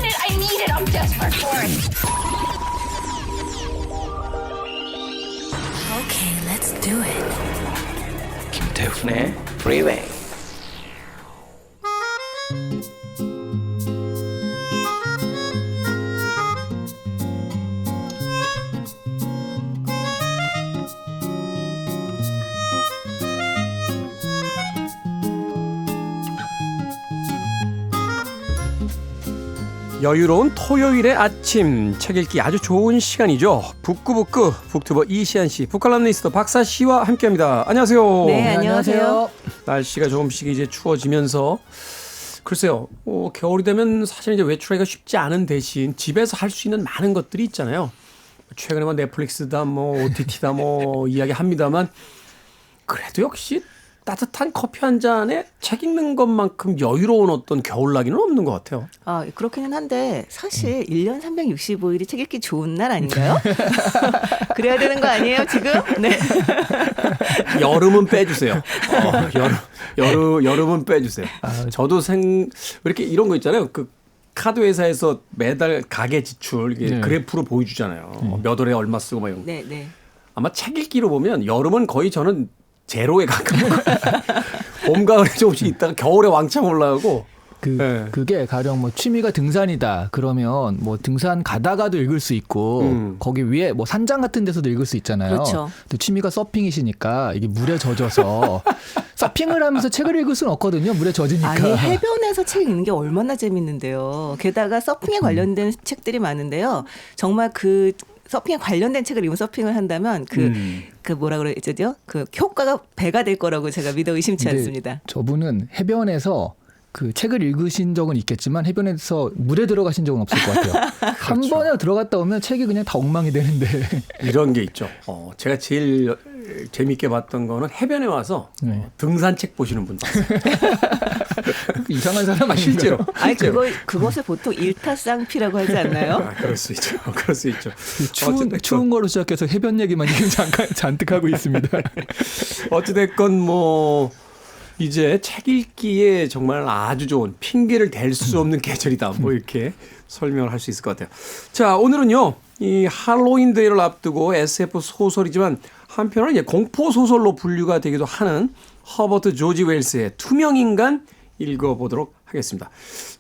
it. I need it. I'm desperate for it. Okay, let's do it. 김태훈의 Freeway. 여유로운 토요일의 아침, 책 읽기 아주 좋은 시간이죠. 북구북구 북튜버 이시안 씨, 북칼럼니스트 박사 씨와 함께합니다. 안녕하세요. 네, 안녕하세요. 날씨가 조금씩 이제 추워지면서 글쎄요, 겨울이 되면 사실 이제 외출하기가 쉽지 않은 대신 집에서 할 수 있는 많은 것들이 있잖아요. 최근에 뭐 넷플릭스다, 뭐 OTT다, 뭐 이야기합니다만 그래도 역시 따뜻한 커피 한 잔에 책 읽는 것만큼 여유로운 어떤 겨울나기는 없는 것 같아요. 아, 그렇기는 한데 사실 1년 365일이 책 읽기 좋은 날 아닌가요? 그래야 되는 거 아니에요, 지금? 네. 여름은 빼주세요. 여름은 빼주세요. 저도 왜 이렇게 이런 거 있잖아요. 그 카드 회사에서 매달 가계 지출 이게 네. 그래프로 보여주잖아요. 몇 월에 얼마 쓰고 막 이런 거. 네, 네. 아마 책 읽기로 보면 여름은 거의 저는 제로에 가까운 거예요. 봄, 가을에 조금씩 있다가 겨울에 왕창 올라가고. 네. 그게 가령 뭐 취미가 등산이다 그러면 뭐 등산 가다가도 읽을 수 있고 거기 위에 뭐 산장 같은 데서도 읽을 수 있잖아요. 그렇죠. 근데 취미가 서핑이시니까 이게 물에 젖어서 서핑을 하면서 책을 읽을 수는 없거든요. 물에 젖으니까. 아니, 해변에서 책 읽는 게 얼마나 재밌는데요. 게다가 서핑에 관련된 책들이 많은데요. 정말 그 서핑에 관련된 책을 읽으면 서핑을 한다면 그 뭐라 그러죠? 그 효과가 배가 될 거라고 제가 믿어 의심치 근데 않습니다. 저분은 해변에서 그 책을 읽으신 적은 있겠지만 해변에서 물에 들어가신 적은 없을 것 같아요. 한 그렇죠. 번에 들어갔다 오면 책이 그냥 다 엉망이 되는데. 이런 게 있죠. 제가 제일 재밌게 봤던 거는 해변에 와서 네. 등산책 보시는 분 봤어요. 이상한 사람 아닌가요? 실제로. 아니, 그것을 보통 일타쌍피라고 하지 않나요? 그럴 수 있죠. 그럴 수 있죠. 추운 거로 시작해서 해변 얘기만 지금 잔뜩 하고 있습니다. 어찌됐건 뭐 이제 책 읽기에 정말 아주 좋은 핑계를 댈 수 없는 계절이다. 뭐 이렇게 설명을 할 수 있을 것 같아요. 자, 오늘은요. 이 할로윈 데이를 앞두고 SF 소설이지만 한편으로는 이제 공포 소설로 분류가 되기도 하는 허버트 조지 웰스의 투명인간 읽어보도록 하겠습니다.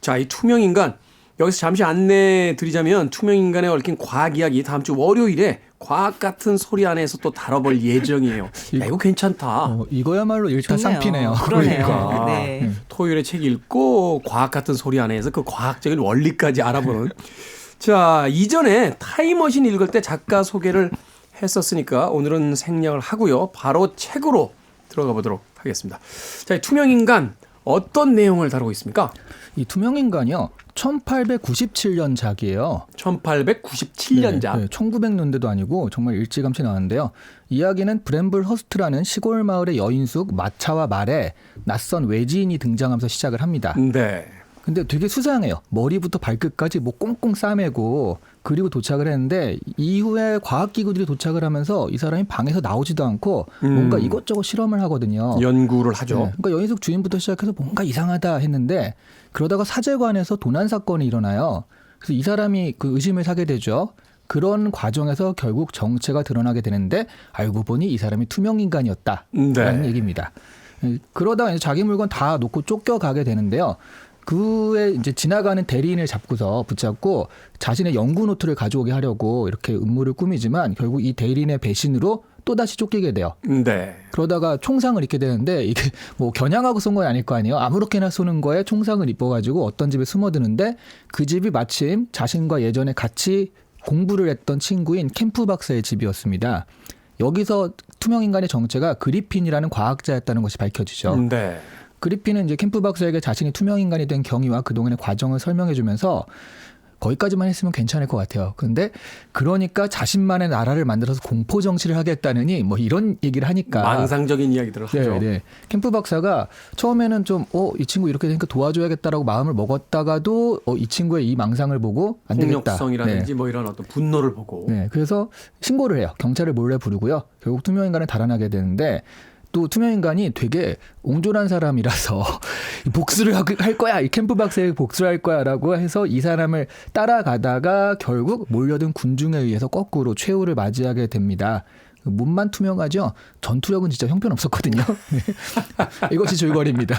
자, 이 투명인간 여기서 잠시 안내 드리자면 투명인간에 얽힌 과학 이야기 다음 주 월요일에 과학 같은 소리 안에서 또 다뤄볼 예정이에요. 야, 이거 괜찮다. 이거야말로 일타쌍피네요. 그러네요. 그러니까 네. 토요일에 책 읽고 과학 같은 소리 안에서 그 과학적인 원리까지 알아보는. 자, 이전에 타임머신 읽을 때 작가 소개를 했었으니까 오늘은 생략을 하고요. 바로 책으로 들어가 보도록 하겠습니다. 자, 이 투명인간 어떤 내용을 다루고 있습니까? 이 투명인간이요. 1897년작이에요. 1897년작. 네, 1900년대도 아니고 정말 일찌감치 나왔는데요. 이야기는 브램블 허스트라는 시골 마을의 여인숙 마차와 말에 낯선 외지인이 등장하면서 시작을 합니다. 네. 근데 되게 수상해요. 머리부터 발끝까지 뭐 꽁꽁 싸매고 그리고 도착을 했는데 이후에 과학기구들이 도착을 하면서 이 사람이 방에서 나오지도 않고 뭔가 이것저것 실험을 하거든요. 연구를 하죠. 네, 그러니까 여인숙 주인부터 시작해서 뭔가 이상하다 했는데 그러다가 사제관에서 도난 사건이 일어나요. 그래서 이 사람이 그 의심을 사게 되죠. 그런 과정에서 결국 정체가 드러나게 되는데 알고 보니 이 사람이 투명인간이었다라는 얘기입니다. 그러다가 이제 자기 물건 다 놓고 쫓겨가게 되는데요. 그에 이제 지나가는 대리인을 잡고서 붙잡고 자신의 연구 노트를 가져오게 하려고 이렇게 음모를 꾸미지만 결국 이 대리인의 배신으로 또다시 쫓기게 돼요. 네. 그러다가 총상을 입게 되는데 이게 뭐 겨냥하고 쏜 건 아닐 거 아니에요. 아무렇게나 쏘는 거에 총상을 입어가지고 어떤 집에 숨어드는데 그 집이 마침 자신과 예전에 같이 공부를 했던 친구인 캠프 박사의 집이었습니다. 여기서 투명인간의 정체가 그리핀이라는 과학자였다는 것이 밝혀지죠. 네. 그리핀은 이제 캠프 박사에게 자신이 투명인간이 된 경위와 그동안의 과정을 설명해주면서 거기까지만 했으면 괜찮을 것 같아요. 그런데 그러니까 자신만의 나라를 만들어서 공포 정치를 하겠다느니 뭐 이런 얘기를 하니까 망상적인 이야기들을 하죠. 네. 캠프 박사가 처음에는 좀 이 친구 이렇게 되니까 도와줘야겠다라고 마음을 먹었다가도 이 친구의 이 망상을 보고 안 되겠다. 폭력성이라든지 뭐 이런 어떤 분노를 보고. 네. 그래서 신고를 해요. 경찰을 몰래 부르고요. 결국 투명인간을 달아나게 되는데 또 투명인간이 되게 옹졸한 사람이라서 복수를 할 거야. 이 캠프박스에 복수를 할 거야라고 해서 이 사람을 따라가다가 결국 몰려든 군중에 의해서 거꾸로 최후를 맞이하게 됩니다. 몸만 투명하죠. 전투력은 진짜 형편없었거든요. 이것이 줄거리입니다.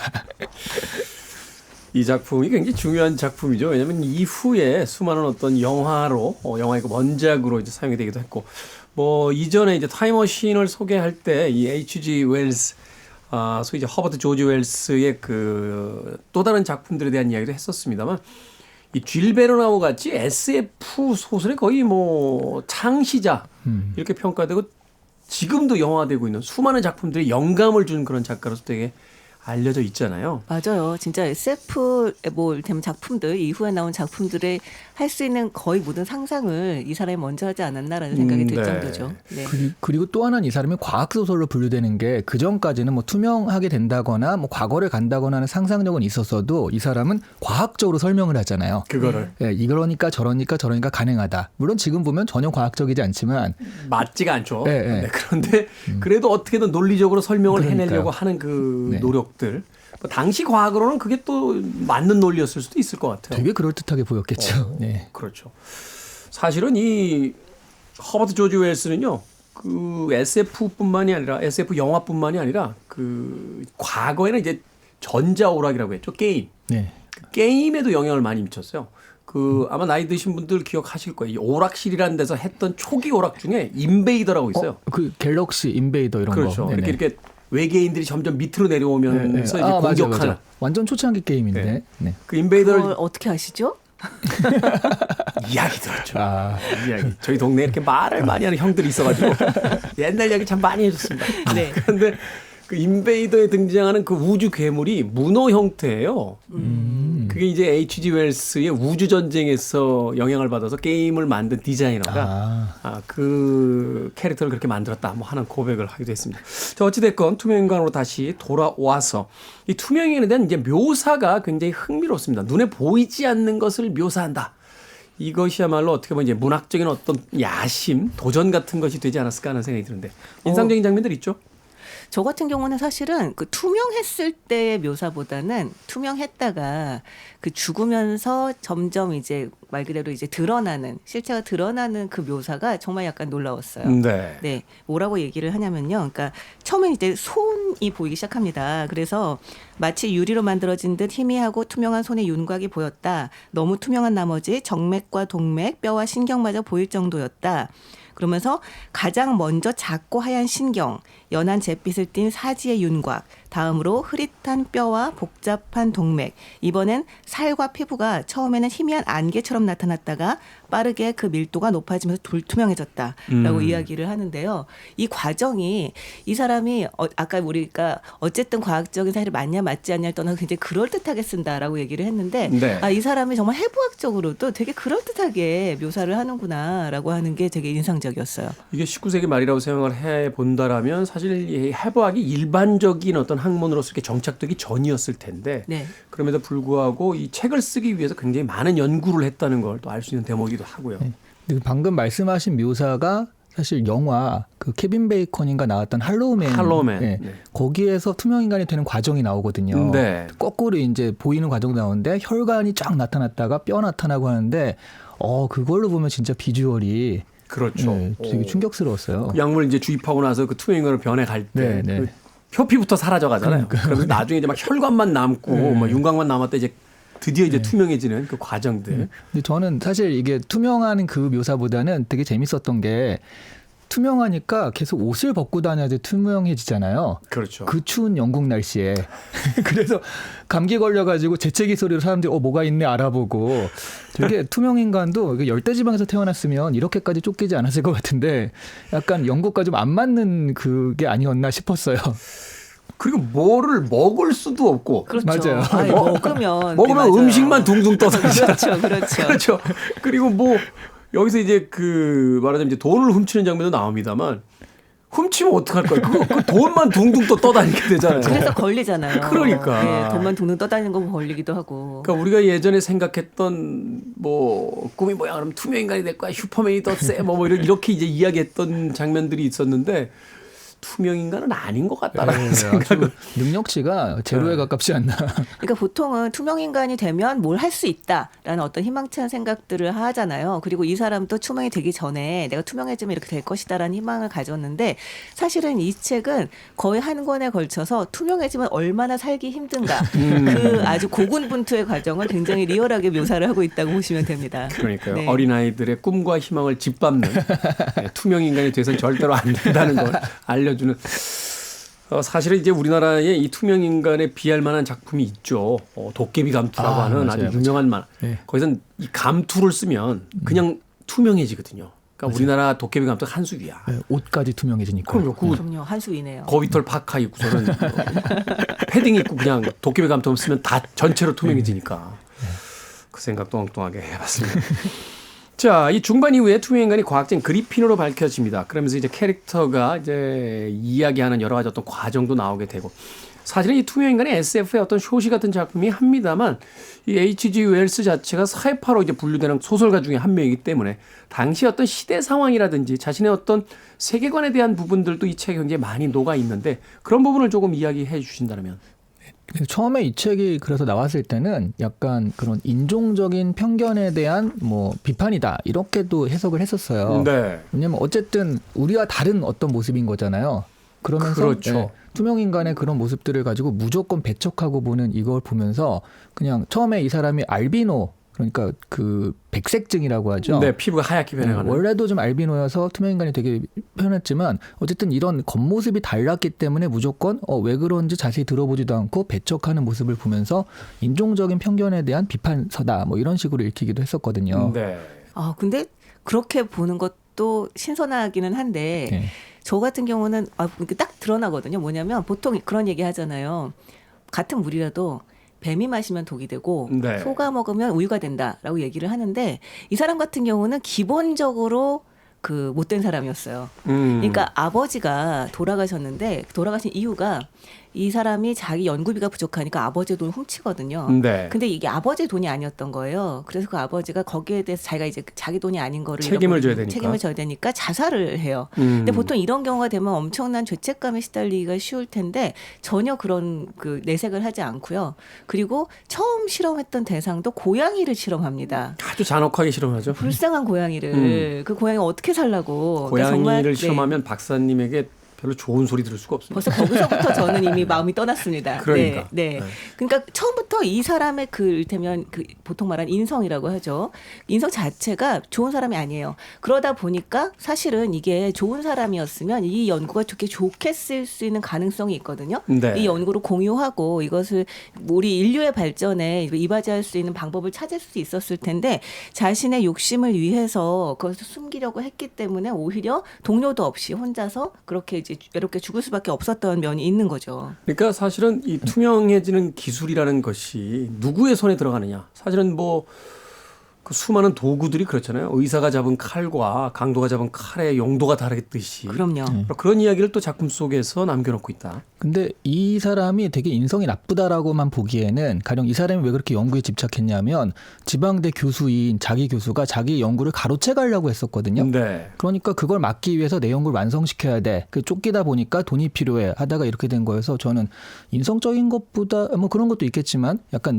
이 작품이 굉장히 중요한 작품이죠. 왜냐하면 이후에 수많은 어떤 영화로 영화의 그 원작으로 이제 사용이 되기도 했고, 뭐 이전에 이제 타임머신을 소개할 때 이 H.G. 웰스, 소위 이제 허버트 조지 웰스의 그 또 다른 작품들에 대한 이야기도 했었습니다만, 이 쥘 베르나우 같이 SF 소설의 거의 뭐 창시자 이렇게 평가되고 지금도 영화되고 있는 수많은 작품들이 영감을 준 그런 작가로서 되게 알려져 있잖아요. 맞아요. 진짜 SF 뭐 이를테면 작품들 이후에 나온 작품들에 할 수 있는 거의 모든 상상을 이 사람이 먼저 하지 않았나라는 생각이 들 네. 정도죠. 네. 그리고 또 하나는 이 사람이 과학소설로 분류되는 게 그전까지는 뭐 투명하게 된다거나 뭐 과거를 간다거나 하는 상상력은 있었어도 이 사람은 과학적으로 설명을 하잖아요. 그거를 예, 이러니까 저러니까 가능하다. 물론 지금 보면 전혀 과학적이지 않지만 맞지가 않죠. 네, 네. 네, 그런데 그래도 어떻게든 논리적으로 설명을 그러니까요. 해내려고 하는 그 네. 노력들. 뭐 당시 과학으로는 그게 또 맞는 논리였을 수도 있을 것 같아요. 되게 그럴듯하게 보였겠죠. 네. 그렇죠. 사실은 이 허버트 조지 웰스는요, 그 SF뿐만이 아니라 SF 영화뿐만이 아니라 그 과거에는 이제 전자오락이라고 했죠. 게임. 네. 그 게임에도 영향을 많이 미쳤어요. 그 아마 나이 드신 분들 기억하실 거예요. 이 오락실이라는 데서 했던 초기 오락 중에 인베이더라고 있어요. 그 갤럭시 인베이더 이런 그렇죠. 거. 네네. 이렇게 외계인들이 점점 밑으로 내려오면서 네, 네. 이제 맞아요, 공격하는 맞아요. 완전 초창기 게임인데. 네. 네. 그 인베이더를 그걸 어떻게 아시죠? 이야기 들었죠. 아. 이야기. 저희 동네에 이렇게 말을 많이 하는 형들이 있어가지고 옛날 이야기 참 많이 해줬습니다. 네. 그런데 그 인베이더에 등장하는 그 우주 괴물이 문어 형태예요. 그게 이제 H.G. 웰스의 우주 전쟁에서 영향을 받아서 게임을 만든 디자이너가 그 캐릭터를 그렇게 만들었다 뭐 하는 고백을 하기도 했습니다. 자, 어찌됐건 투명인간으로 다시 돌아와서 이 투명인간에 대한 이제 묘사가 굉장히 흥미롭습니다. 눈에 보이지 않는 것을 묘사한다. 이것이야말로 어떻게 보면 이제 문학적인 어떤 야심, 도전 같은 것이 되지 않았을까 하는 생각이 드는데 인상적인 장면들 있죠? 저 같은 경우는 사실은 그 투명했을 때의 묘사보다는 투명했다가 그 죽으면서 점점 이제 말 그대로 이제 드러나는 실체가 드러나는 그 묘사가 정말 약간 놀라웠어요. 네. 네, 뭐라고 얘기를 하냐면요. 그러니까 처음엔 이제 손이 보이기 시작합니다. 그래서 마치 유리로 만들어진 듯 희미하고 투명한 손의 윤곽이 보였다. 너무 투명한 나머지 정맥과 동맥, 뼈와 신경마저 보일 정도였다. 그러면서 가장 먼저 작고 하얀 신경, 연한 잿빛을 띤 사지의 윤곽, 다음으로 흐릿한 뼈와 복잡한 동맥, 이번엔 살과 피부가 처음에는 희미한 안개처럼 나타났다가 빠르게 그 밀도가 높아지면서 불투명해졌다라고 이야기를 하는데요. 이 과정이 이 사람이 아까 우리가 어쨌든 과학적인 사실을 맞냐 맞지 않냐를 떠나서 굉장히 그럴듯하게 쓴다라고 얘기를 했는데 네. 이 사람이 정말 해부학적으로도 되게 그럴듯하게 묘사를 하는구나라고 하는 게 되게 인상적이었어요. 이게 19세기 말이라고 생각을 해본다라면 사실 이 해부학이 일반적인 어떤 학문으로서 이렇게 정착되기 전이었을 텐데 네. 그럼에도 불구하고 이 책을 쓰기 위해서 굉장히 많은 연구를 했다는 걸 또 알 수 있는 대목이기도 하고요. 근데 방금 말씀하신 묘사가 사실 영화 그 케빈 베이컨인가 나왔던 할로우맨. 네. 네. 거기에서 투명인간이 되는 과정이 나오거든요. 네. 거꾸로 이제 보이는 과정도 나오는데 혈관이 쫙 나타났다가 뼈 나타나고 하는데 그걸로 보면 진짜 비주얼이 그렇죠. 네, 되게 충격스러웠어요. 그 약물 이제 주입하고 나서 그 투명인간으로 변해갈 때 네, 네. 그 표피부터 사라져 가잖아요. 그래서 나중에 이제 막 혈관만 남고 뭐 윤곽만 남았다 이제 드디어 이제 투명해지는 그 과정들. 근데 저는 사실 이게 투명한 그 묘사보다는 되게 재밌었던 게 투명하니까 계속 옷을 벗고 다녀야 투명해지잖아요. 그렇죠. 그 추운 영국 날씨에. 그래서 감기 걸려가지고 재채기 소리로 사람들이 뭐가 있네 알아보고 되게 투명인간도 열대지방에서 태어났으면 이렇게까지 쫓기지 않았을 것 같은데 약간 영국과 좀 안 맞는 그게 아니었나 싶었어요. 그리고 뭐를 먹을 수도 없고. 그렇죠. 맞아요. 아니, 먹으면 먹으면 맞아요. 음식만 둥둥 떠다니잖아요. 그렇죠, 그렇죠. 그렇죠. 그리고 뭐 여기서 이제 그 말하자면 이제 돈을 훔치는 장면도 나옵니다만 훔치면 어떡할 거예요? 그 돈만 둥둥 또 떠다니게 되잖아요. 그래서 걸리잖아요. 그러니까. 네, 돈만 둥둥 떠다니는 거 걸리기도 하고. 그러니까 우리가 예전에 생각했던 뭐 꿈이 뭐야 그럼 투명인간이 될 거야 슈퍼맨이 더 세 뭐 이렇게 이제 이야기했던 장면들이 있었는데 투명 인간은 아닌 것 같다라는 네, 생각을. 아주 능력치가 제로에 가깝지 않나. 그러니까 보통은 투명 인간이 되면 뭘 할 수 있다라는 어떤 희망찬 생각들을 하잖아요. 그리고 이 사람도 투명이 되기 전에 내가 투명해지면 이렇게 될 것이다라는 희망을 가졌는데 사실은 이 책은 거의 한 권에 걸쳐서 투명해지면 얼마나 살기 힘든가 그 아주 고군분투의 과정을 굉장히 리얼하게 묘사를 하고 있다고 보시면 됩니다. 그러니까요. 네. 어린아이들의 꿈과 희망을 짓밟는 투명 인간이 돼서는 절대로 안 된다는 걸 알려주는 사실은 이제 우리나라에 이 투명 인간에 비할 만한 작품이 있죠. 도깨비 감투라고 하는 맞아요, 아주 유명한 만화. 네. 거기선 이 감투를 쓰면 그냥 투명해지거든요. 그러니까 우리나라 도깨비 감투가 한 수 위야. 네, 옷까지 투명해지니까. 그럼요. 한수이네요. 거위털 파카 입고서는 패딩 입고 그냥 도깨비 감투 쓰면 다 전체로 투명해지니까 그 생각도 엉뚱하게 해봤습니다. 자, 이 중반 이후에 투명 인간이 과학자인 그리핀으로 밝혀집니다. 그러면서 이제 캐릭터가 이제 이야기하는 여러 가지 어떤 과정도 나오게 되고 사실은 이 투명 인간이 SF의 어떤 쇼시 같은 작품이 합니다만 이 H.G. 웰스 자체가 사회파로 이제 분류되는 소설가 중에 한 명이기 때문에 당시 어떤 시대 상황이라든지 자신의 어떤 세계관에 대한 부분들도 이 책에 굉장히 많이 녹아 있는데 그런 부분을 조금 이야기해 주신다면. 처음에 이 책이 그래서 나왔을 때는 약간 그런 인종적인 편견에 대한 뭐 비판이다 이렇게도 해석을 했었어요. 네. 왜냐하면 어쨌든 우리와 다른 어떤 모습인 거잖아요. 그러면서 그렇죠. 네, 투명 인간의 그런 모습들을 가지고 무조건 배척하고 보는 이걸 보면서 그냥 처음에 이 사람이 알비노 그러니까 그 백색증이라고 하죠. 네, 피부가 하얗게 변해가는. 원래도 좀 알비노여서 투명 인간이 되게 편했지만 어쨌든 이런 겉모습이 달랐기 때문에 무조건 왜 그런지 자세히 들어보지도 않고 배척하는 모습을 보면서 인종적인 편견에 대한 비판서다 뭐 이런 식으로 읽히기도 했었거든요. 네. 근데 그렇게 보는 것도 신선하기는 한데 네. 저 같은 경우는 이렇게 딱 드러나거든요. 뭐냐면 보통 그런 얘기 하잖아요. 같은 물이라도 뱀이 마시면 독이 되고 네. 소가 먹으면 우유가 된다라고 얘기를 하는데 이 사람 같은 경우는 기본적으로 그 못된 사람이었어요. 그러니까 아버지가 돌아가셨는데 돌아가신 이유가 이 사람이 자기 연구비가 부족하니까 아버지의 돈을 훔치거든요. 네. 근데 이게 아버지의 돈이 아니었던 거예요. 그래서 그 아버지가 거기에 대해서 자기가 이제 자기 돈이 아닌 거를 책임을 져야 잃어버리면 되니까. 책임을 져야 되니까 자살을 해요. 근데 보통 이런 경우가 되면 엄청난 죄책감에 시달리기가 쉬울 텐데 전혀 그런 그 내색을 하지 않고요. 그리고 처음 실험했던 대상도 고양이를 실험합니다. 아주 잔혹하게 실험하죠. 불쌍한 고양이를 그 고양이 어떻게 살라고 그러니까 고양이를 정말, 네. 실험하면 박사님에게 별로 좋은 소리 들을 수가 없습니다. 벌써 거기서부터 저는 이미 마음이 떠났습니다. 그러니까. 네. 그러니까 처음부터 이 사람의 그 이를테면 그 보통 말하는 인성이라고 하죠. 인성 자체가 좋은 사람이 아니에요. 그러다 보니까 사실은 이게 좋은 사람이었으면 이 연구가 좋게 쓸 수 있는 가능성이 있거든요. 네. 이 연구를 공유하고 이것을 우리 인류의 발전에 이바지할 수 있는 방법을 찾을 수 있었을 텐데 자신의 욕심을 위해서 그것을 숨기려고 했기 때문에 오히려 동료도 없이 혼자서 그렇게 이제 외롭게 죽을 수밖에 없었던 면이 있는 거죠. 그러니까 사실은 이 투명해지는 기술이라는 것이 누구의 손에 들어가느냐. 사실은 뭐 그 수많은 도구들이 그렇잖아요. 의사가 잡은 칼과 강도가 잡은 칼의 용도가 다르듯이. 그럼요. 그런 이야기를 또 작품 속에서 남겨놓고 있다. 근데 이 사람이 되게 인성이 나쁘다라고만 보기에는 가령 이 사람이 왜 그렇게 연구에 집착했냐면 지방대 교수인 자기 교수가 자기 연구를 가로채 가려고 했었거든요. 네. 그러니까 그걸 막기 위해서 내 연구를 완성시켜야 돼. 그 쫓기다 보니까 돈이 필요해 하다가 이렇게 된 거여서 저는 인성적인 것보다 뭐 그런 것도 있겠지만 약간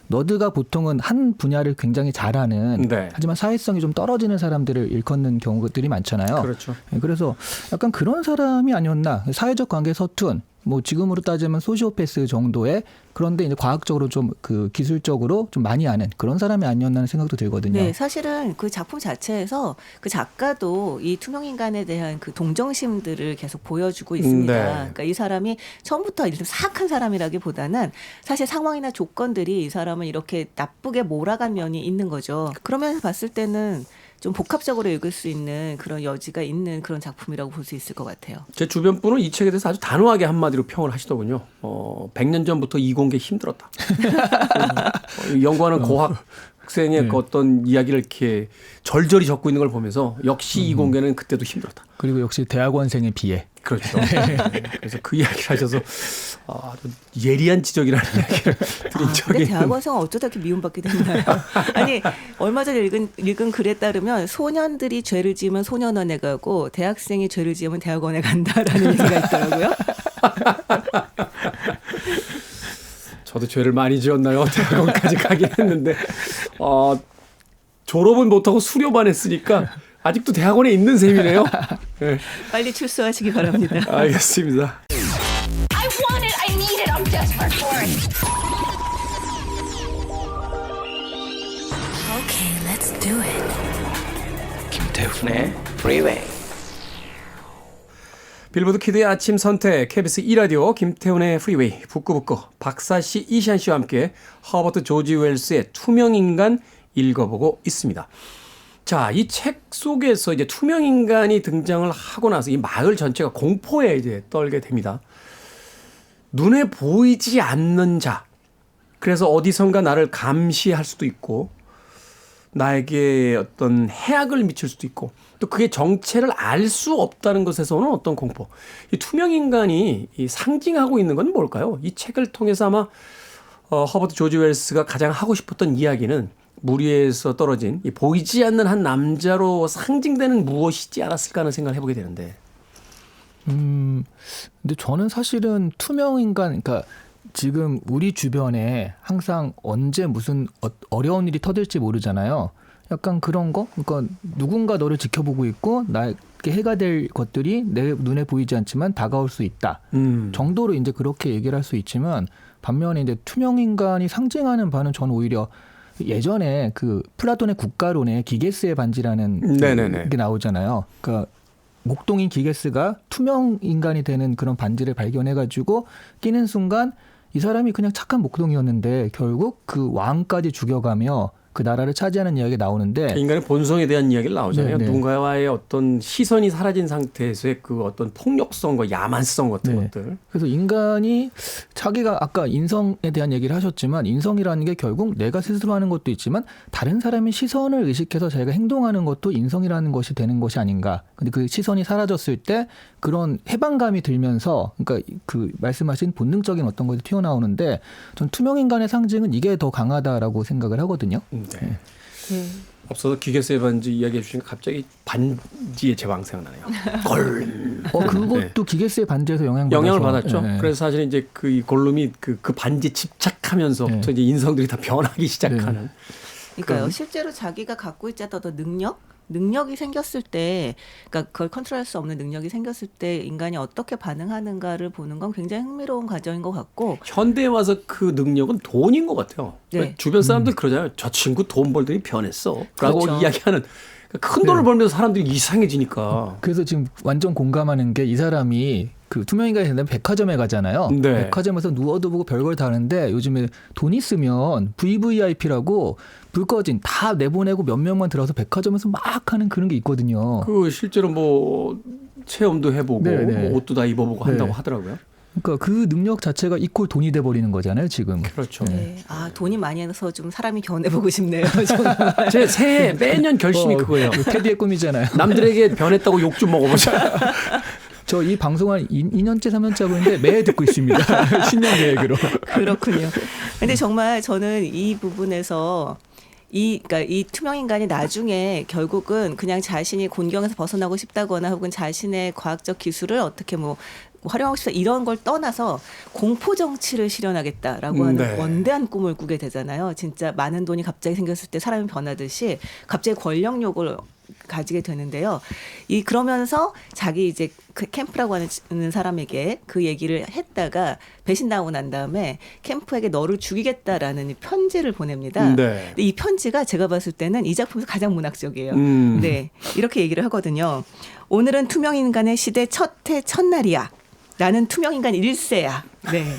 너드가 보통은 한 분야를 굉장히 잘하는 네. 하지만 사회성이 좀 떨어지는 사람들을 일컫는 경우들이 많잖아요. 그렇죠. 그래서 약간 그런 사람이 아니었나. 사회적 관계 서툰 뭐 지금으로 따지면 소시오패스 정도의 그런데 이제 과학적으로 좀 그 기술적으로 좀 많이 아는 그런 사람이 아니었나 하는 생각도 들거든요. 네, 사실은 그 작품 자체에서 그 작가도 이 투명 인간에 대한 그 동정심들을 계속 보여주고 있습니다. 네. 그러니까 이 사람이 처음부터 이렇게 사악한 사람이라기보다는 사실 상황이나 조건들이 이 사람을 이렇게 나쁘게 몰아간 면이 있는 거죠. 그러면서 봤을 때는 좀 복합적으로 읽을 수 있는 그런 여지가 있는 그런 작품이라고 볼 수 있을 것 같아요. 제 주변 분은 이 책에 대해서 아주 단호하게 한마디로 평을 하시더군요. 100년 전부터 이공계 힘들었다. 연구하는 고학생의 그 어떤 이야기를 이렇게 절절히 적고 있는 걸 보면서 역시 이공계는 그때도 힘들었다. 그리고 역시 대학원생에 비해 그렇죠. 그래서 그 이야기를 하셔서 아주 예리한 지적이라는 이야기를 드린 적이 근데 있는데. 대학원생은 어쩌다 이렇게 미움받게 됐나요? 아니 얼마 전에 읽은 글에 따르면 소년들이 죄를 지으면 소년원에 가고 대학생이 죄를 지으면 대학원에 간다라는 얘기가 있더라고요. 저도 죄를 많이 지었나요? 대학원까지 가긴 했는데 졸업은 못하고 수료만 했으니까 아직도 대학원에 있는 셈이네요. 네. 빨리 출소하시기 바랍니다. 알겠습니다. I want it. I need it. I'm desperate for it. Okay, let's do it. 김태훈의 Freeway. 빌보드 키드의 아침 선택 KBS 2라디오 김태훈의 프리웨이 북구북구 박사씨 이시안씨와 함께 허버트 조지 웰스의 투명인간 읽어보고 있습니다. 자, 이 책 속에서 이제 투명인간이 등장을 하고 나서 이 마을 전체가 공포에 이제 떨게 됩니다. 눈에 보이지 않는 자. 그래서 어디선가 나를 감시할 수도 있고 나에게 어떤 해악을 미칠 수도 있고 또 그게 정체를 알 수 없다는 것에서 오는 어떤 공포. 이 투명인간이 이 상징하고 있는 건 뭘까요? 이 책을 통해서 아마 허버트 조지 웰스가 가장 하고 싶었던 이야기는 물 위에서 떨어진 이 보이지 않는 한 남자로 상징되는 무엇이지 않았을까 하는 생각을 해보게 되는데. 근데 저는 사실은 투명인간, 그러니까 지금 우리 주변에 항상 언제 무슨 어려운 일이 터질지 모르잖아요. 약간 그런 거? 그러니까 누군가 너를 지켜보고 있고 나에게 해가 될 것들이 내 눈에 보이지 않지만 다가올 수 있다. 정도로 이제 그렇게 얘기를 할 수 있지만 반면에 이제 투명인간이 상징하는 바는 저는 오히려 예전에 그 플라톤의 국가론에 기게스의 반지라는 게 나오잖아요. 그러니까 목동인 기게스가 투명 인간이 되는 그런 반지를 발견해가지고 끼는 순간 이 사람이 그냥 착한 목동이었는데 결국 그 왕까지 죽여가며 그 나라를 차지하는 이야기가 나오는데 인간의 본성에 대한 이야기를 나오잖아요. 네네. 누군가와의 어떤 시선이 사라진 상태에서의 그 어떤 폭력성과 야만성 같은 것들. 그래서 인간이 자기가 아까 인성에 대한 얘기를 하셨지만 인성이라는 게 결국 내가 스스로 하는 것도 있지만 다른 사람의 시선을 의식해서 자기가 행동하는 것도 인성이라는 것이 되는 것이 아닌가. 근데 그 시선이 사라졌을 때 그런 해방감이 들면서 그러니까 그 말씀하신 본능적인 어떤 것이 튀어나오는데 전 투명인간의 상징은 이게 더 강하다라고 생각을 하거든요. 네. 앞서서 기계스의 반지 이야기해 주시니까 갑자기 반지의 제왕 생각나네요. 골룸. 그것도 기게스의 반지에서 영향을 받았죠. 네. 그래서 사실 이제 그 골룸이 그 반지에 집착하면서부터 이제 인성들이 다 변하기 시작하는. 그러니까요. 실제로 자기가 갖고 있지 않던 능력이 생겼을 때, 그러니까 그걸 컨트롤할 수 없는 능력이 생겼을 때 인간이 어떻게 반응하는가를 보는 건 굉장히 흥미로운 과정인 것 같고. 현대에 와서 그 능력은 돈인 것 같아요. 네. 주변 사람들 그러잖아요. 저 친구 돈 벌더니 변했어. 라고 그렇죠. 이야기하는. 큰 돈을 벌면서 사람들이 이상해지니까. 그래서 지금 완전 공감하는 게 이 사람이 그 투명인간이 된다면 백화점에 가잖아요. 네. 백화점에서 누워도 보고 별걸 다 하는데 요즘에 돈 있으면 VVIP라고 불 꺼진 다 내보내고 몇 명만 들어서 백화점에서 막 하는 그런 게 있거든요. 그 실제로 뭐 체험도 해보고 네네. 뭐 옷도 다 입어보고 한다고 네. 하더라고요. 그러니까 그 능력 자체가 이퀄 돈이 돼버리는 거잖아요, 지금. 그렇죠. 네. 아, 돈이 많이 해서 좀 사람이 변해보고 싶네요. 정말. 제 새해 매년 결심이 그거예요. 테디의 꿈이잖아요. 남들에게 변했다고 욕 좀 먹어보자. 저 이 방송 한 2년째, 3년째 하고 있는데 매해 듣고 있습니다. 신년 계획으로. 그렇군요. 근데 정말 저는 이 부분에서 그러니까 이 투명 인간이 나중에 결국은 그냥 자신이 곤경에서 벗어나고 싶다거나 혹은 자신의 과학적 기술을 어떻게 뭐 활용하고 싶다 이런 걸 떠나서 공포 정치를 실현하겠다라고 하는 네. 원대한 꿈을 꾸게 되잖아요. 진짜 많은 돈이 갑자기 생겼을 때 사람이 변하듯이 갑자기 권력욕을 가지게 되는데요. 그러면서 자기 이제 그 캠프라고 하는 사람에게 그 얘기를 했다가 배신당하고 난 다음에 캠프에게 너를 죽이겠다라는 편지를 보냅니다. 네. 근데 이 편지가 제가 봤을 때는 이 작품에서 가장 문학적이에요. 네, 이렇게 얘기를 하거든요. 오늘은 투명인간의 시대 첫해 첫날이야. 나는 투명인간 1세야. 네.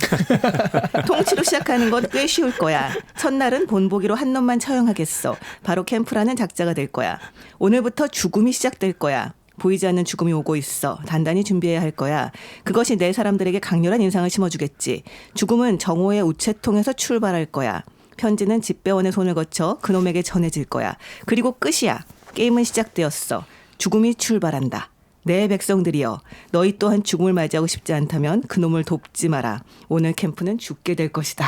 통치로 시작하는 건 꽤 쉬울 거야. 첫날은 본보기로 한 놈만 처형하겠어. 바로 캠프라는 작자가 될 거야. 오늘부터 죽음이 시작될 거야. 보이지 않는 죽음이 오고 있어. 단단히 준비해야 할 거야. 그것이 내 사람들에게 강렬한 인상을 심어주겠지. 죽음은 정오의 우체통에서 출발할 거야. 편지는 집배원의 손을 거쳐 그놈에게 전해질 거야. 그리고 끝이야. 게임은 시작되었어. 죽음이 출발한다. 내 백성들이여 너희 또한 죽음을 맞이하고 싶지 않다면 그놈을 돕지 마라. 오늘 캠프는 죽게 될 것이다.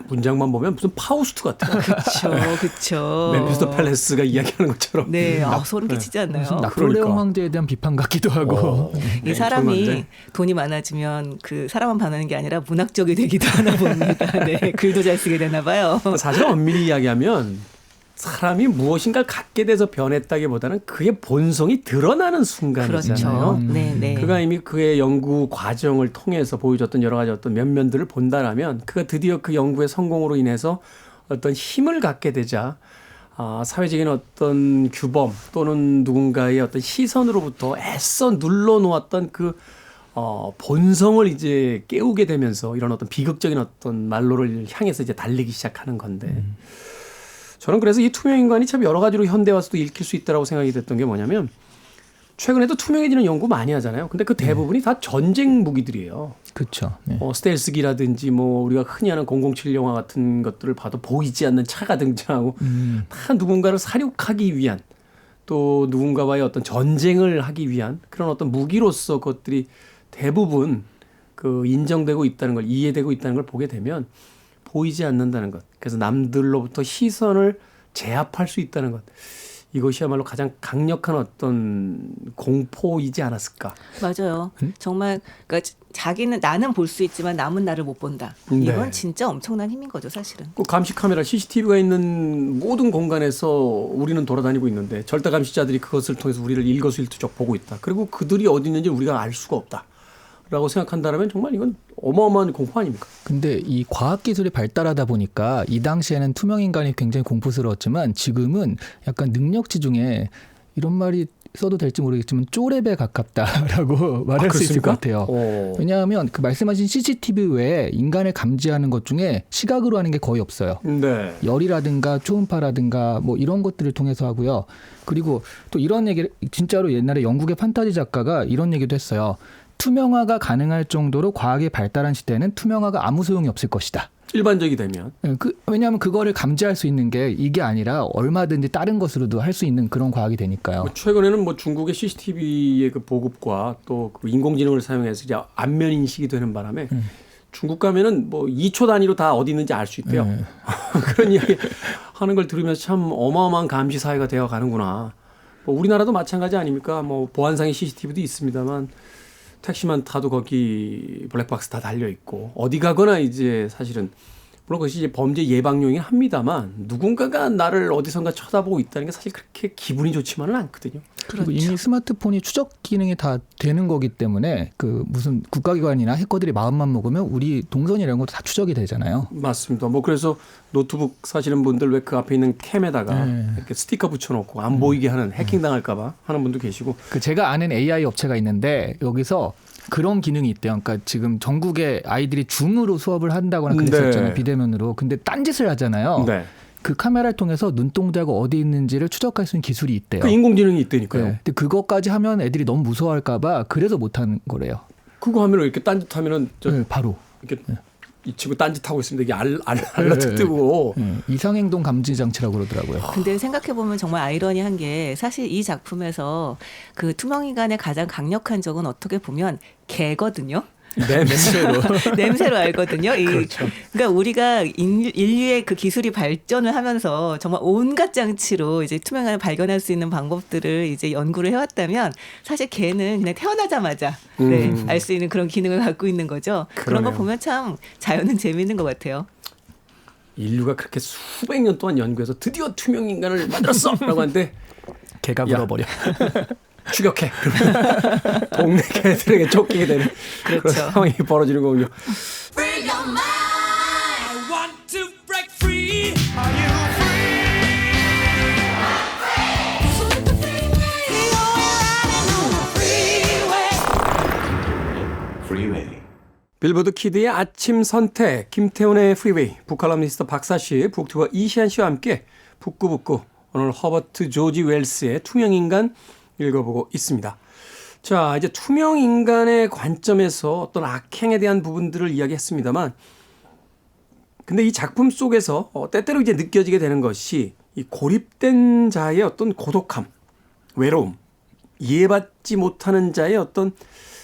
문장만 보면 무슨 파우스트 같아요. 그렇죠. 멤피스 팰레스가 이야기하는 것처럼. 네, 소름 끼치지 않나요? 나폴레옹 그러니까. 황제에 대한 비판 같기도 하고. 이 사람이 엄청난데. 돈이 많아지면 그 사람만 반하는 게 아니라 문학적이 되기도 하나 봅니다. 네, 글도 잘 쓰게 되나 봐요. 사실 엄밀히 이야기하면 사람이 무엇인가를 갖게 돼서 변했다기보다는 그의 본성이 드러나는 순간이잖아요. 그렇죠. 네, 네. 그가 이미 그의 연구 과정을 통해서 보여줬던 여러 가지 어떤 면면들을 본다라면 그가 드디어 그 연구의 성공으로 인해서 어떤 힘을 갖게 되자 사회적인 어떤 규범 또는 누군가의 어떤 시선으로부터 애써 눌러놓았던 그 본성을 이제 깨우게 되면서 이런 어떤 비극적인 어떤 말로를 향해서 이제 달리기 시작하는 건데 저는 그래서 이 투명 인간이 참 여러 가지로 현대 와서도 읽힐 수 있다라고 생각이 됐던 게 뭐냐면 최근에도 투명해지는 연구 많이 하잖아요. 근데 그 대부분이 다 전쟁 무기들이에요. 그렇죠. 네. 스텔스기라든지 뭐 우리가 흔히 하는 007 영화 같은 것들을 봐도 보이지 않는 차가 등장하고 다 누군가를 사륙하기 위한 또 누군가와의 어떤 전쟁을 하기 위한 그런 어떤 무기로서 그것들이 대부분 그 인정되고 있다는 걸 이해되고 있다는 걸 보게 되면 보이지 않는다는 것. 그래서 남들로부터 시선을 제압할 수 있다는 것. 이것이야말로 가장 강력한 어떤 공포이지 않았을까. 맞아요. 정말 그러니까 자기는 나는 볼 수 있지만 남은 나를 못 본다. 네. 이건 진짜 엄청난 힘인 거죠, 사실은. 그 감시 카메라 CCTV가 있는 모든 공간에서 우리는 돌아다니고 있는데 절대 감시자들이 그것을 통해서 우리를 일거수일투족 보고 있다. 그리고 그들이 어디 있는지 우리가 알 수가 없다. 라고 생각한다면 정말 이건 어마어마한 공포 아닙니까? 근데 이 과학기술이 발달하다 보니까 이 당시에는 투명인간이 굉장히 공포스러웠지만 지금은 약간 능력치 중에 이런 말이 써도 될지 모르겠지만 쪼렙에 가깝다라고 말할 수 있을 것 같아요. 왜냐하면 그 말씀하신 CCTV 외에 인간을 감지하는 것 중에 시각으로 하는 게 거의 없어요. 네. 열이라든가 초음파라든가 뭐 이런 것들을 통해서 하고요. 그리고 또 이런 얘기를 진짜로 옛날에 영국의 판타지 작가가 이런 얘기도 했어요. 투명화가 가능할 정도로 과학이 발달한 시대에는 투명화가 아무 소용이 없을 것이다. 일반적이 되면. 왜냐하면 그거를 감지할 수 있는 게 이게 아니라 얼마든지 다른 것으로도 할 수 있는 그런 과학이 되니까요. 최근에는 뭐 중국의 CCTV의 그 보급과 또 그 인공지능을 사용해서 이제 안면 인식이 되는 바람에 중국 가면은 뭐 2초 단위로 다 어디 있는지 알 수 있대요. 그런 이야기 하는 걸 들으면서 참 어마어마한 감시 사회가 되어 가는구나. 뭐 우리나라도 마찬가지 아닙니까? 뭐 보안상의 CCTV도 있습니다만 택시만 타도 거기 블랙박스 다 달려 있고 어디 가거나 이제 사실은 물론 그것이 이제 범죄 예방용이긴 합니다만 누군가가 나를 어디선가 쳐다보고 있다는 게 사실 그렇게 기분이 좋지만은 않거든요. 그리고 이미 스마트폰이 추적 기능이 다 되는 거기 때문에 그 무슨 국가기관이나 해커들이 마음만 먹으면 우리 동선이 이런 것도 다 추적이 되잖아요. 맞습니다. 뭐 그래서 노트북 사시는 분들 왜 그 앞에 있는 캠에다가 이렇게 스티커 붙여놓고 안 보이게 하는 해킹 당할까봐 하는 분도 계시고. 그 제가 아는 AI 업체가 있는데 여기서 그런 기능이 있대요. 그러니까 지금 전국의 아이들이 줌으로 수업을 한다거나 그랬었잖아요. 네. 비대면으로. 근데 딴짓을 하잖아요. 네. 그 카메라를 통해서 눈동자가 어디 있는지를 추적할 수 있는 기술이 있대요. 그 인공지능이 있다니까요. 네. 근데 그것까지 하면 애들이 너무 무서워할까 봐 그래서 못하는 거래요. 그거 하면 이렇게 딴짓하면은 네, 바로. 이렇게 이 친구 딴짓하고 있습니다. 이게 알라트 뜨고. 이상행동 감지 장치라고 그러더라고요. 근데 생각해보면 정말 아이러니한 게 사실 이 작품에서 그 투명인간의 가장 강력한 적은 어떻게 보면 개거든요. 냄새로. 냄새로 알거든요. 그렇죠. 그러니까 우리가 인류의 그 기술이 발전을 하면서 정말 온갖 장치로 이제 투명한을 발견할 수 있는 방법들을 이제 연구를 해왔다면 사실 개는 그냥 태어나자마자 알 수 있는 그런 기능을 갖고 있는 거죠. 그런 거 그러네요. 보면 참 자연은 재미있는 것 같아요. 인류가 그렇게 수백 년 동안 연구해서 드디어 투명 인간을 만들었어라고 하는데 개가 물어버려. 추격해. 그러면 동네 개들에게 쫓기게 되는 그런 그렇죠. 상황이 벌어지는 거군요. Free your mind. I want to break free. Are you Freeway. 빌보드 키드의 아침 선택, 김태훈의 프리웨이, 북칼럼니스트 박사 씨, 북튜버 이시안 씨와 함께 북구북구 오늘 허버트 조지 웰스의 투명인간 읽어보고 있습니다. 자, 이제 투명인간의 관점에서 어떤 악행에 대한 부분들을 이야기했습니다만 근데 이 작품 속에서 때때로 이제 느껴지게 되는 것이 이 고립된 자의 어떤 고독함, 외로움 이해받지 못하는 자의 어떤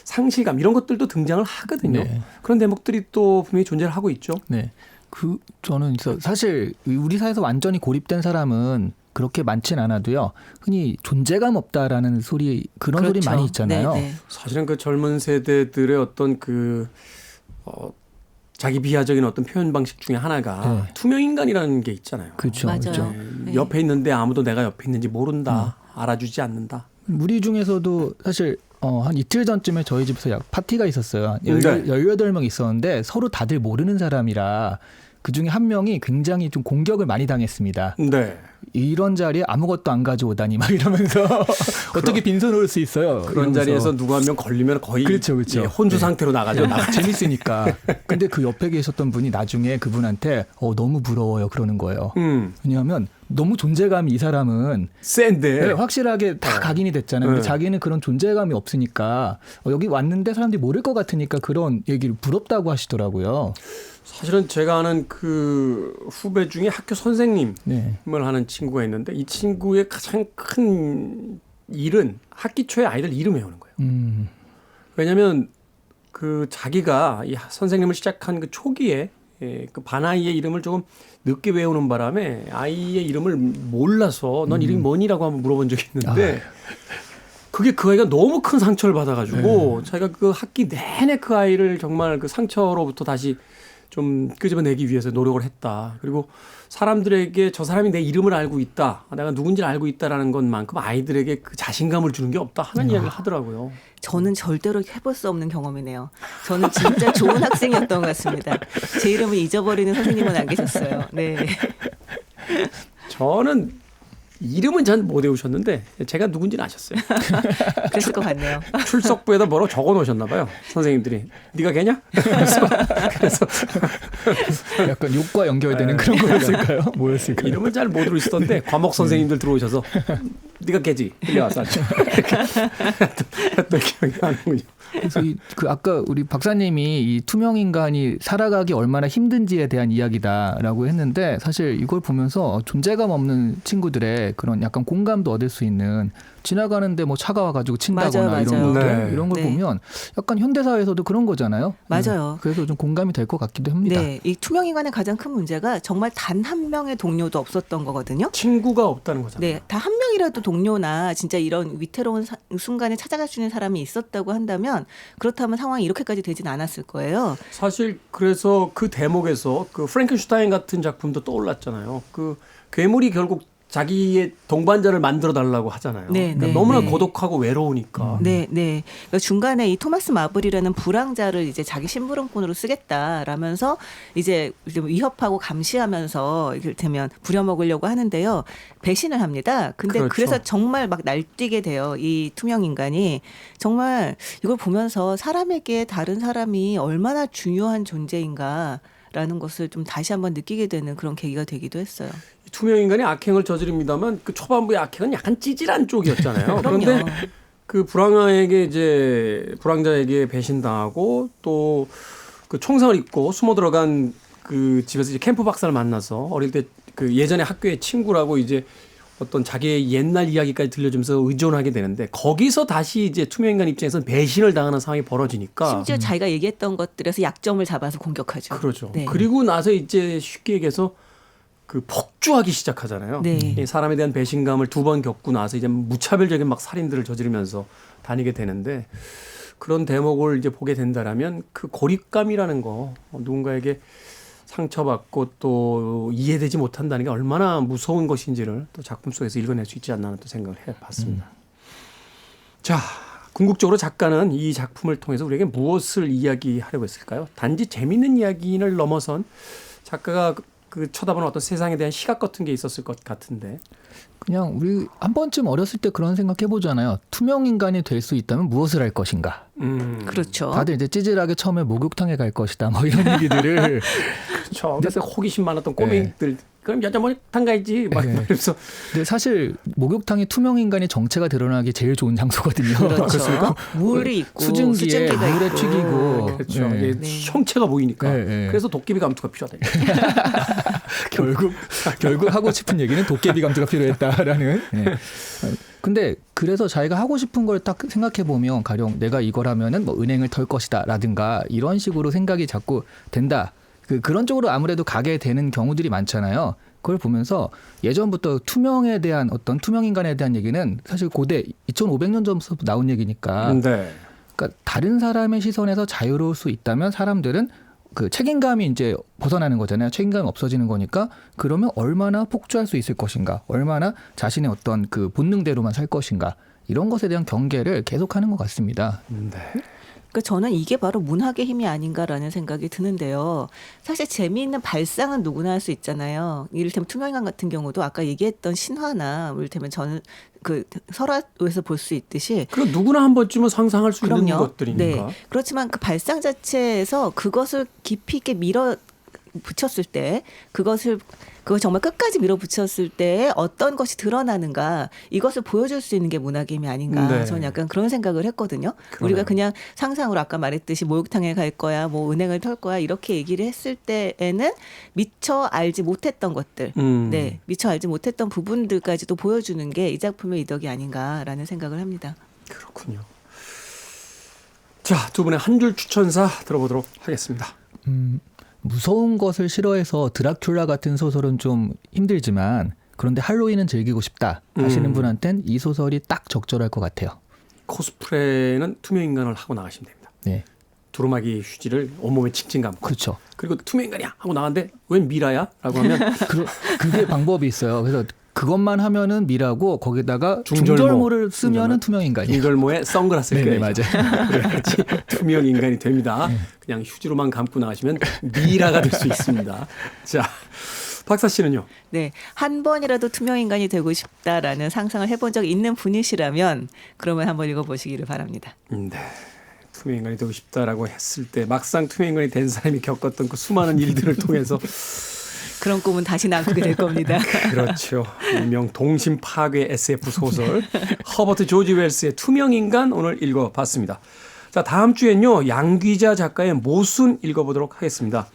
상실감 이런 것들도 등장을 하거든요. 네. 그런 대목들이 또 분명히 존재를 하고 있죠. 네. 저는 사실 우리 사회에서 완전히 고립된 사람은 그렇게 많진 않아도요. 흔히 존재감 없다라는 그런 소리 많이 있잖아요. 네, 네. 사실은 그 젊은 세대들의 어떤 자기 비하적인 어떤 표현 방식 중에 하나가 네. 투명 인간이라는 게 있잖아요. 그렇죠. 맞아요. 그렇죠. 네. 옆에 있는데 아무도 내가 옆에 있는지 모른다. 알아주지 않는다. 우리 중에서도 사실 한 이틀 전쯤에 저희 집에서 파티가 있었어요. 네. 18명 있었는데 서로 다들 모르는 사람이라 그중에 한 명이 굉장히 좀 공격을 많이 당했습니다. 네. 이런 자리에 아무것도 안 가져오다니 막 이러면서 어떻게 빈손 올 수 있어요. 그런 이러면서. 자리에서 누구 한 명 걸리면 거의 그렇죠, 그렇죠. 예, 혼주 네. 상태로 나가죠. 재밌으니까. 근데 그 옆에 계셨던 분이 나중에 그분한테 너무 부러워요 그러는 거예요. 왜냐하면 너무 존재감이 이 사람은 센데. 네, 확실하게 다 각인이 됐잖아요. 근데 네. 자기는 그런 존재감이 없으니까 여기 왔는데 사람들이 모를 것 같으니까 그런 얘기를 부럽다고 하시더라고요. 사실은 제가 아는 그 후배 중에 학교 선생님을 네. 하는 친구가 있는데 이 친구의 가장 큰 일은 학기 초에 아이들 이름 외우는 거예요. 왜냐하면 그 자기가 이 선생님을 시작한 그 초기에 그 반아이의 이름을 조금 늦게 외우는 바람에 아이의 이름을 몰라서 넌 이름이 뭐니라고 한번 물어본 적이 있는데 그게 그 아이가 너무 큰 상처를 받아가지고 자기가 그 학기 내내 그 아이를 정말 그 상처로부터 다시 좀 끄집어내기 위해서 노력을 했다. 그리고 사람들에게 저 사람이 내 이름을 알고 있다. 내가 누군지를 알고 있다라는 것만큼 아이들에게 그 자신감을 주는 게 없다 하는 이야기를 하더라고요. 저는 절대로 해볼 수 없는 경험이네요. 저는 진짜 좋은 학생이었던 것 같습니다. 제 이름을 잊어버리는 선생님은 안 계셨어요. 네. 저는 이름은 잘 못 외우셨는데 제가 누군지는 아셨어요. 그랬을 것 같네요. 출석부에다 뭐라고 적어 놓으셨나 봐요. 선생님들이. 네가 걔냐? 그래서 약간 욕과 연결되는 그런 거였을까요? 뭐였을까요? 이름을 잘 못 외우시던데 과목 선생님들 들어오셔서 네가 걔지. 이리 와서 했던 기억이 나는군요. 그래서 그 아까 우리 박사님이 이 투명 인간이 살아가기 얼마나 힘든지에 대한 이야기다라고 했는데 사실 이걸 보면서 존재감 없는 친구들의 그런 약간 공감도 얻을 수 있는 지나가는데 뭐 차가 와가지고 친다거나 맞아요, 이런 맞아요. 것들 네. 이런 걸 네. 보면 약간 현대 사회에서도 그런 거잖아요. 맞아요. 그래서 좀 공감이 될 것 같기도 합니다. 네, 이 투명 인간의 가장 큰 문제가 정말 단 한 명의 동료도 없었던 거거든요. 친구가 없다는 거잖아요. 네, 다 한 명이라도 동료나 진짜 이런 위태로운 순간에 찾아갈 수 있는 사람이 있었다고 한다면 그렇다면 상황이 이렇게까지 되진 않았을 거예요. 사실 그래서 그 대목에서 그 프랭켄슈타인 같은 작품도 떠올랐잖아요. 그 괴물이 결국 자기의 동반자를 만들어 달라고 하잖아요. 네, 그러니까 네, 너무나 네. 고독하고 외로우니까. 네, 네. 그러니까 중간에 이 토마스 마블이라는 불황자를 이제 자기 심부름꾼으로 쓰겠다라면서 이제 위협하고 감시하면서 이를테면 부려먹으려고 하는데요. 배신을 합니다. 근데 그렇죠. 그래서 정말 막 날뛰게 돼요. 이 투명 인간이. 정말 이걸 보면서 사람에게 다른 사람이 얼마나 중요한 존재인가라는 것을 좀 다시 한번 느끼게 되는 그런 계기가 되기도 했어요. 투명 인간이 악행을 저지릅니다만 그 초반부의 악행은 약간 찌질한 쪽이었잖아요. 그럼요. 그런데 그 불황자에게 배신당하고 또 그 총상을 입고 숨어 들어간 그 집에서 이제 캠프 박사를 만나서 어릴 때 그 예전에 학교의 친구라고 이제 어떤 자기의 옛날 이야기까지 들려주면서 의존하게 되는데 거기서 다시 이제 투명 인간 입장에서는 배신을 당하는 상황이 벌어지니까 심지어 자기가 얘기했던 것들에서 약점을 잡아서 공격하죠. 그렇죠. 네. 그리고 나서 이제 쉽게 얘기해서 그 폭주하기 시작하잖아요. 네. 이 사람에 대한 배신감을 두 번 겪고 나서 이제 무차별적인 막 살인들을 저지르면서 다니게 되는데 그런 대목을 이제 보게 된다라면 그 고립감이라는 거 누군가에게 상처받고 또 이해되지 못한다는 게 얼마나 무서운 것인지를 또 작품 속에서 읽어낼 수 있지 않나 하는 또 생각을 해봤습니다. 자, 궁극적으로 작가는 이 작품을 통해서 우리에게 무엇을 이야기하려고 했을까요? 단지 재미있는 이야기를 넘어선 작가가 그 쳐다보는 어떤 세상에 대한 시각 같은 게 있었을 것 같은데. 그냥 우리 한 번쯤 어렸을 때 그런 생각 해보잖아요. 투명 인간이 될 수 있다면 무엇을 할 것인가. 그렇죠. 다들 이제 찌질하게 처음에 목욕탕에 갈 것이다. 뭐 이런 얘기들을 그렇죠. 그래서 호기심 많았던 꼬맹이들 그럼 여자목욕탕 가야지. 막 네. 이러면서 근데 사실 목욕탕이 투명 인간의 정체가 드러나기 제일 좋은 장소거든요. 그렇죠. 물이 있고 수증기에 수증기가 물에 있고. 튀기고 그렇죠. 네. 이게 형체가 보이니까. 네, 네. 그래서 도깨비 감투가 필요하다. 결국 하고 싶은 얘기는 도깨비 감투가 필요했다라는. 네. 근데 그래서 자기가 하고 싶은 걸 딱 생각해 보면 가령 내가 이걸 하면은 뭐 은행을 털 것이다라든가 이런 식으로 생각이 자꾸 된다. 그런 쪽으로 아무래도 가게 되는 경우들이 많잖아요. 그걸 보면서 예전부터 투명에 대한 어떤 투명 인간에 대한 얘기는 사실 고대 2500년 전부터 나온 얘기니까. 네. 그러니까 다른 사람의 시선에서 자유로울 수 있다면 사람들은 그 책임감이 이제 벗어나는 거잖아요. 책임감이 없어지는 거니까 그러면 얼마나 폭주할 수 있을 것인가, 얼마나 자신의 어떤 그 본능대로만 살 것인가 이런 것에 대한 경계를 계속하는 것 같습니다. 네. 그러니까 저는 이게 바로 문학의 힘이 아닌가라는 생각이 드는데요. 사실 재미있는 발상은 누구나 할 수 있잖아요. 이를테면 투명인간 같은 경우도 아까 얘기했던 신화나 이를테면 저는 그 설화에서 볼 수 있듯이 그리고 누구나 한 번쯤은 상상할 수 있는 것들이니까. 네. 그렇지만 그 발상 자체에서 그것을 깊이 있게 밀어붙였을 때 그걸 정말 끝까지 밀어붙였을 때 어떤 것이 드러나는가 이것을 보여줄 수 있는 게 문학의 힘이 아닌가 네. 저는 약간 그런 생각을 했거든요. 그러네요. 우리가 그냥 상상으로 아까 말했듯이 목욕탕에 갈 거야 뭐 은행을 털 거야 이렇게 얘기를 했을 때에는 미처 알지 못했던 것들 네, 미처 알지 못했던 부분들까지도 보여주는 게 이 작품의 이덕이 아닌가라는 생각을 합니다. 그렇군요. 자, 두 분의 한 줄 추천사 들어보도록 하겠습니다. 무서운 것을 싫어해서 드라큘라 같은 소설은 좀 힘들지만 그런데 할로윈은 즐기고 싶다 하시는 분한텐 이 소설이 딱 적절할 것 같아요. 코스프레는 투명인간을 하고 나가시면 됩니다. 네, 두루마기 휴지를 온몸에 칭칭 감고. 그렇죠. 그리고 투명인간이야 하고 나갔는데 웬 미라야? 라고 하면 그게 방법이 있어요. 그래서 그것만 하면은 미라고 거기다가 중절모. 중절모를 쓰면은 투명 인간이에요. 중절모에 선글라스를 네네, 껴야죠. 맞아요. 그래야지 투명 인간이 됩니다. 그냥 휴지로만 감고 나가시면 미라가 될 수 있습니다. 자, 박사 씨는요? 네, 한 번이라도 투명인간이 되고 싶다라는 상상을 해본 적이 있는 분이시라면 그러면 한번 읽어보시기를 바랍니다. 네. 투명인간이 되고 싶다라고 했을 때 막상 투명인간이 된 사람이 겪었던 그 수많은 일들을 통해서 그런 꿈은 다시는 안 꾸게 될 겁니다. 그렇죠. 일명 동심 파괴 SF 소설 허버트 조지 웰스의 투명인간 오늘 읽어봤습니다. 자, 다음 주엔요 양귀자 작가의 모순 읽어보도록 하겠습니다.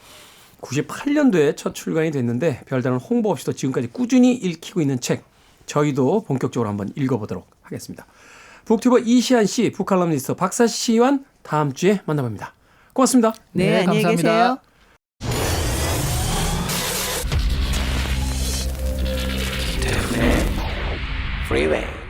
98년도에 첫 출간이 됐는데 별다른 홍보 없이도 지금까지 꾸준히 읽히고 있는 책 저희도 본격적으로 한번 읽어보도록 하겠습니다. 북튜버 이시안 씨, 북칼럼니스트 박사 씨와 다음 주에 만나봅니다. 고맙습니다. 네, 안녕히 감사합니다. 계세요. Freeway.